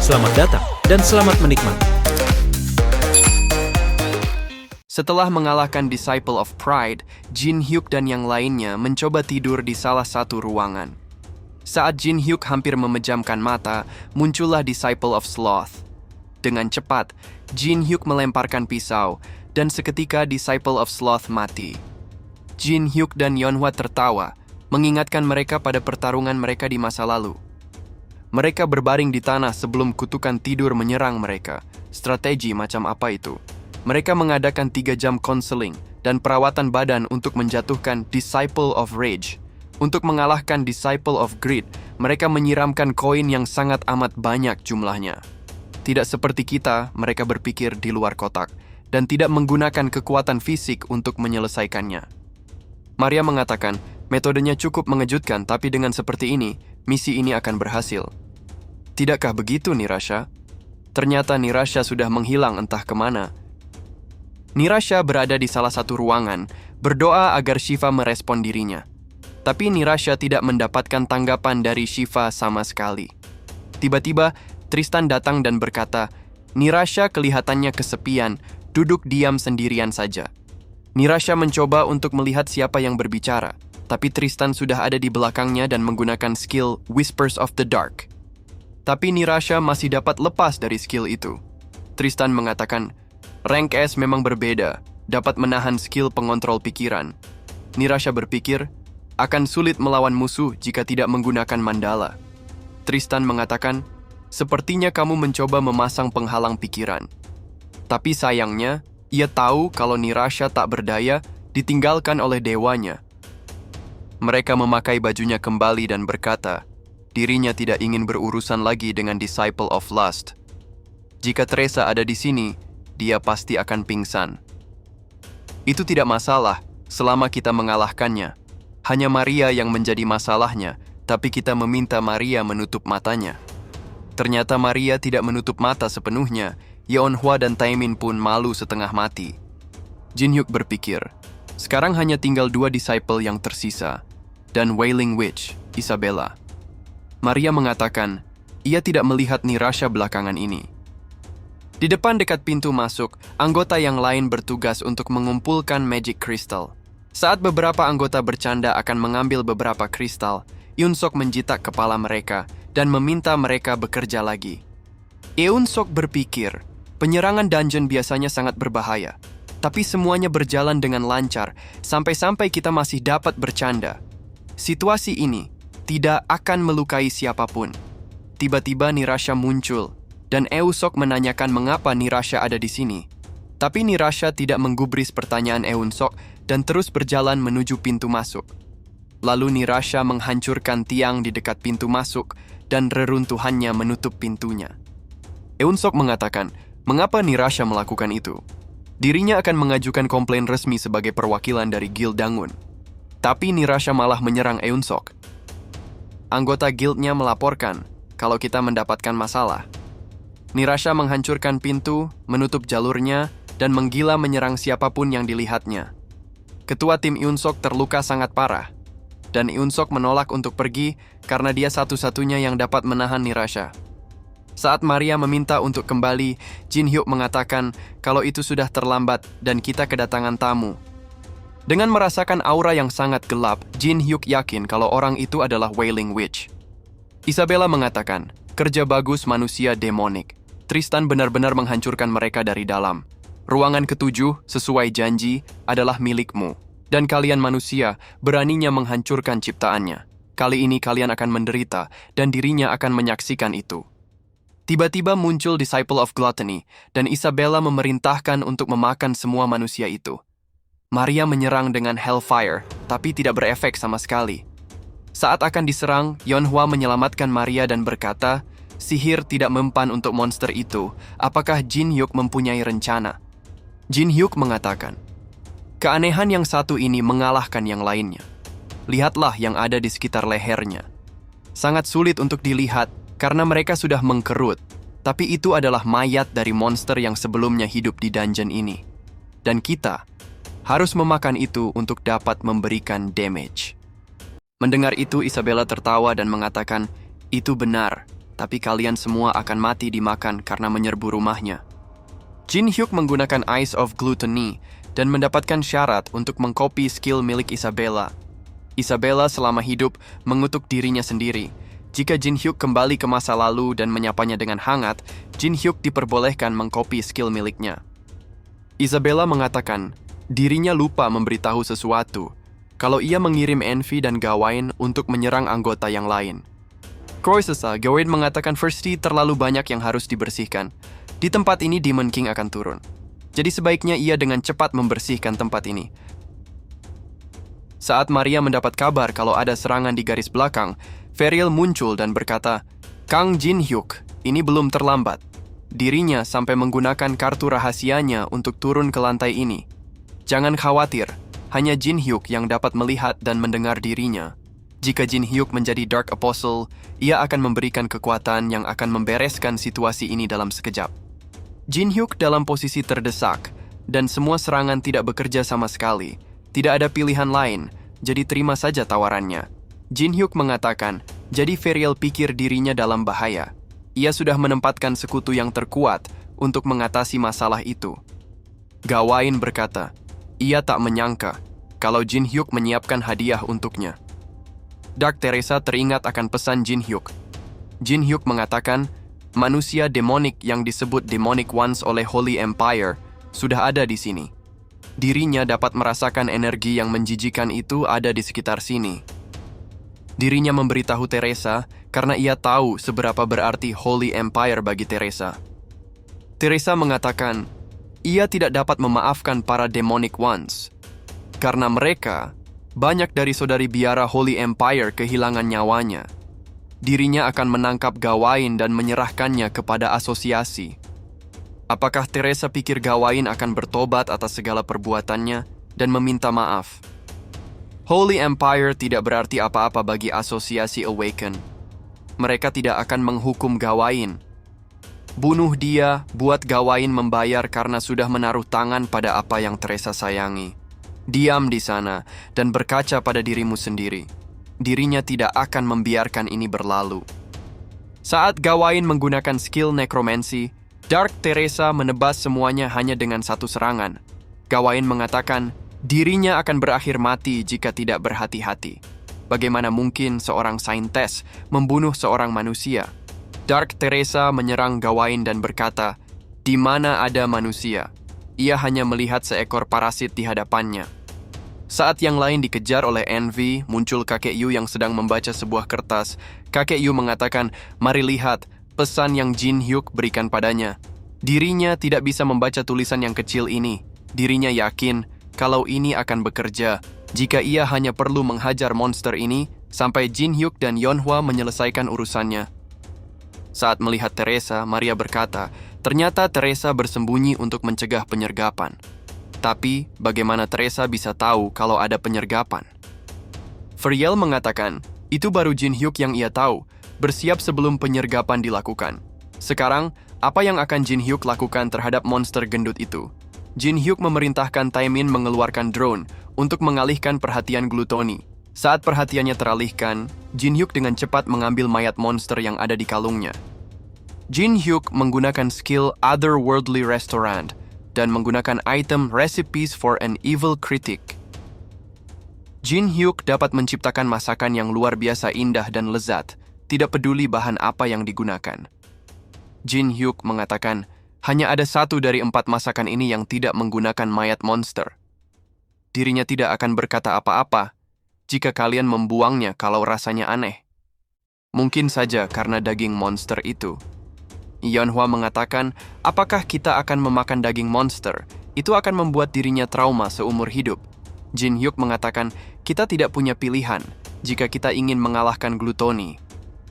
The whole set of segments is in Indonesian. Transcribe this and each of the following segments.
Selamat datang dan selamat menikmati. Setelah mengalahkan Disciple of Pride, Jin Hyuk dan yang lainnya mencoba tidur di salah satu ruangan. Saat Jin Hyuk hampir memejamkan mata, muncullah Disciple of Sloth. Dengan cepat, Jin Hyuk melemparkan pisau, dan seketika Disciple of Sloth mati. Jin Hyuk dan Yeonhwa tertawa, mengingatkan mereka pada pertarungan mereka di masa lalu. Mereka berbaring di tanah sebelum kutukan tidur menyerang mereka. Strategi macam apa itu? Mereka mengadakan 3 jam konseling dan perawatan badan untuk menjatuhkan Disciple of Rage. Untuk mengalahkan Disciple of Greed, mereka menyiramkan koin yang sangat amat banyak jumlahnya. Tidak seperti kita, mereka berpikir di luar kotak dan tidak menggunakan kekuatan fisik untuk menyelesaikannya. Maria mengatakan, metodenya cukup mengejutkan, tapi dengan seperti ini, misi ini akan berhasil. Tidakkah begitu, Nirasha? Ternyata Nirasha sudah menghilang entah kemana. Nirasha berada di salah satu ruangan, berdoa agar Shiva merespon dirinya. Tapi Nirasha tidak mendapatkan tanggapan dari Shiva sama sekali. Tiba-tiba, Tristan datang dan berkata, Nirasha kelihatannya kesepian, duduk diam sendirian saja. Nirasha mencoba untuk melihat siapa yang berbicara, tapi Tristan sudah ada di belakangnya dan menggunakan skill Whispers of the Dark. Tapi Nirasha masih dapat lepas dari skill itu. Tristan mengatakan, rank S memang berbeda, dapat menahan skill pengontrol pikiran. Nirasha berpikir, akan sulit melawan musuh jika tidak menggunakan mandala. Tristan mengatakan, sepertinya kamu mencoba memasang penghalang pikiran. Tapi sayangnya, ia tahu kalau Nirasha tak berdaya, ditinggalkan oleh dewanya. Mereka memakai bajunya kembali dan berkata, dirinya tidak ingin berurusan lagi dengan Disciple of Lust. Jika Teresa ada di sini, dia pasti akan pingsan. Itu tidak masalah selama kita mengalahkannya. Hanya Maria yang menjadi masalahnya, tapi kita meminta Maria menutup matanya. Ternyata Maria tidak menutup mata sepenuhnya. Yeonhwa dan Taemin pun malu setengah mati. Jin Hyuk berpikir, sekarang hanya tinggal 2 disciple yang tersisa, dan Wailing Witch, Isabella. Maria mengatakan, ia tidak melihat Nirasha belakangan ini. Di depan dekat pintu masuk, anggota yang lain bertugas untuk mengumpulkan Magic Crystal. Saat beberapa anggota bercanda akan mengambil beberapa kristal, Eun-sok menjitak kepala mereka dan meminta mereka bekerja lagi. Eun-sok berpikir, penyerangan dungeon biasanya sangat berbahaya, tapi semuanya berjalan dengan lancar sampai-sampai kita masih dapat bercanda. Situasi ini tidak akan melukai siapapun. Tiba-tiba Nirasha muncul, dan Eun-sok menanyakan mengapa Nirasha ada di sini. Tapi Nirasha tidak menggubris pertanyaan Eun-sok dan terus berjalan menuju pintu masuk. Lalu Nirasha menghancurkan tiang di dekat pintu masuk dan reruntuhannya menutup pintunya. Eun-sok mengatakan, mengapa Nirasha melakukan itu? Dirinya akan mengajukan komplain resmi sebagai perwakilan dari Guild Dangun. Tapi Nirasha malah menyerang Eun-sok. Anggota guildnya melaporkan kalau kita mendapatkan masalah. Nirasha menghancurkan pintu, menutup jalurnya, dan menggila menyerang siapapun yang dilihatnya. Ketua tim Eun-sok terluka sangat parah, dan Eun-sok menolak untuk pergi karena dia satu-satunya yang dapat menahan Nirasha. Saat Maria meminta untuk kembali, Jin Hyuk mengatakan kalau itu sudah terlambat dan kita kedatangan tamu. Dengan merasakan aura yang sangat gelap, Jin Hyuk yakin kalau orang itu adalah Wailing Witch. Isabella mengatakan, kerja bagus manusia demonik. Tristan benar-benar menghancurkan mereka dari dalam. Ruangan ke-7, sesuai janji, adalah milikmu. Dan kalian manusia beraninya menghancurkan ciptaannya. Kali ini kalian akan menderita, dan dirinya akan menyaksikan itu. Tiba-tiba muncul Disciple of Gluttony, dan Isabella memerintahkan untuk memakan semua manusia itu. Maria menyerang dengan Hellfire, tapi tidak berefek sama sekali. Saat akan diserang, Yeonhwa menyelamatkan Maria dan berkata, sihir tidak mempan untuk monster itu. Apakah Jin Hyuk mempunyai rencana? Jin Hyuk mengatakan, keanehan yang satu ini mengalahkan yang lainnya. Lihatlah yang ada di sekitar lehernya. Sangat sulit untuk dilihat karena mereka sudah mengkerut, tapi itu adalah mayat dari monster yang sebelumnya hidup di dungeon ini. Dan kita harus memakan itu untuk dapat memberikan damage. Mendengar itu, Isabella tertawa dan mengatakan, itu benar. tapi kalian semua akan mati dimakan karena menyerbu rumahnya. Jin Hyuk menggunakan Ice of Gluttony dan mendapatkan syarat untuk mengcopy skill milik Isabella. Isabella selama hidup mengutuk dirinya sendiri. Jika Jin Hyuk kembali ke masa lalu dan menyapanya dengan hangat, Jin Hyuk diperbolehkan mengcopy skill miliknya. Isabella mengatakan dirinya lupa memberitahu sesuatu kalau ia mengirim Envy dan Gawain untuk menyerang anggota yang lain. Kroisesa, Gawain mengatakan Firsty terlalu banyak yang harus dibersihkan. Di tempat ini Demon King akan turun. Jadi sebaiknya ia dengan cepat membersihkan tempat ini. Saat Maria mendapat kabar kalau ada serangan di garis belakang, Ferial muncul dan berkata, "Kang Jin Hyuk, ini belum terlambat." Dirinya sampai menggunakan kartu rahasianya untuk turun ke lantai ini. Jangan khawatir, hanya Jin Hyuk yang dapat melihat dan mendengar dirinya. Jika Jin Hyuk menjadi Dark Apostle, ia akan memberikan kekuatan yang akan membereskan situasi ini dalam sekejap. Jin Hyuk dalam posisi terdesak, dan semua serangan tidak bekerja sama sekali. Tidak ada pilihan lain, jadi terima saja tawarannya. Jin Hyuk mengatakan, jadi Ferial pikir dirinya dalam bahaya. Ia sudah menempatkan sekutu yang terkuat untuk mengatasi masalah itu. Gawain berkata, ia tak menyangka kalau Jin Hyuk menyiapkan hadiah untuknya. Dark Teresa teringat akan pesan Jin Hyuk. Jin Hyuk mengatakan, manusia demonik yang disebut Demonic Ones oleh Holy Empire sudah ada di sini. Dirinya dapat merasakan energi yang menjijikan itu ada di sekitar sini. Dirinya memberitahu Teresa karena ia tahu seberapa berarti Holy Empire bagi Teresa. Teresa mengatakan, ia tidak dapat memaafkan para Demonic Ones. Karena mereka, banyak dari saudari biara Holy Empire kehilangan nyawanya. Dirinya akan menangkap Gawain dan menyerahkannya kepada asosiasi. Apakah Teresa pikir Gawain akan bertobat atas segala perbuatannya dan meminta maaf? Holy Empire tidak berarti apa-apa bagi asosiasi Awaken. Mereka tidak akan menghukum Gawain. Bunuh dia, buat Gawain membayar karena sudah menaruh tangan pada apa yang Teresa sayangi. Diam di sana dan berkaca pada dirimu sendiri. Dirinya tidak akan membiarkan ini berlalu. Saat Gawain menggunakan skill nekromansi, Dark Teresa menebas semuanya hanya dengan satu serangan. Gawain mengatakan, dirinya akan berakhir mati jika tidak berhati-hati. Bagaimana mungkin seorang saintes membunuh seorang manusia? Dark Teresa menyerang Gawain dan berkata, di mana ada manusia? Ia hanya melihat seekor parasit di hadapannya. Saat yang lain dikejar oleh Envy, muncul kakek Yu yang sedang membaca sebuah kertas. Kakek Yu mengatakan, mari lihat pesan yang Jin Hyuk berikan padanya. Dirinya tidak bisa membaca tulisan yang kecil ini. Dirinya yakin kalau ini akan bekerja jika ia hanya perlu menghajar monster ini sampai Jin Hyuk dan Yeonhwa menyelesaikan urusannya. Saat melihat Teresa, Maria berkata, ternyata Teresa bersembunyi untuk mencegah penyergapan. Tapi, bagaimana Teresa bisa tahu kalau ada penyergapan? Ferial mengatakan, itu baru Jin Hyuk yang ia tahu, bersiap sebelum penyergapan dilakukan. Sekarang, apa yang akan Jin Hyuk lakukan terhadap monster gendut itu? Jin Hyuk memerintahkan Taemin mengeluarkan drone untuk mengalihkan perhatian Gluttony. Saat perhatiannya teralihkan, Jin Hyuk dengan cepat mengambil mayat monster yang ada di kalungnya. Jin Hyuk menggunakan skill Otherworldly Restaurant dan menggunakan item Recipes for an Evil Critic. Jin Hyuk dapat menciptakan masakan yang luar biasa indah dan lezat, tidak peduli bahan apa yang digunakan. Jin Hyuk mengatakan, hanya ada 1 dari 4 masakan ini yang tidak menggunakan mayat monster. Dirinya tidak akan berkata apa-apa jika kalian membuangnya kalau rasanya aneh. Mungkin saja karena daging monster itu. Yeonhwa mengatakan, apakah kita akan memakan daging monster? Itu akan membuat dirinya trauma seumur hidup. Jin Hyuk mengatakan, kita tidak punya pilihan jika kita ingin mengalahkan Gluttony.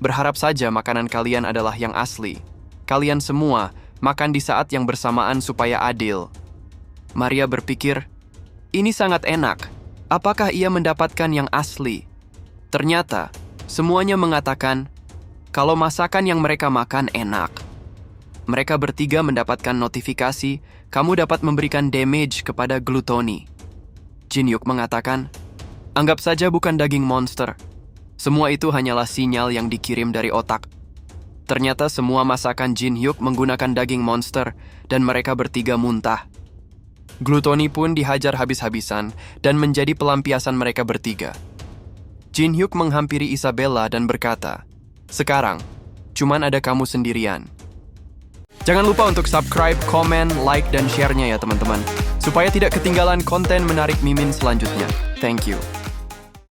Berharap saja makanan kalian adalah yang asli. Kalian semua makan di saat yang bersamaan supaya adil. Maria berpikir, ini sangat enak. Apakah ia mendapatkan yang asli? Ternyata, semuanya mengatakan, kalau masakan yang mereka makan enak. Mereka bertiga mendapatkan notifikasi, kamu dapat memberikan damage kepada Gluttony. Jin Hyuk mengatakan, anggap saja bukan daging monster. Semua itu hanyalah sinyal yang dikirim dari otak. Ternyata semua masakan Jin Hyuk menggunakan daging monster dan mereka bertiga muntah. Glutoni pun dihajar habis-habisan dan menjadi pelampiasan mereka bertiga. Jin Hyuk menghampiri Isabella dan berkata, "Sekarang, cuman ada kamu sendirian." Jangan lupa untuk subscribe, komen, like, dan share-nya ya teman-teman, supaya tidak ketinggalan konten menarik Mimin selanjutnya. Thank you.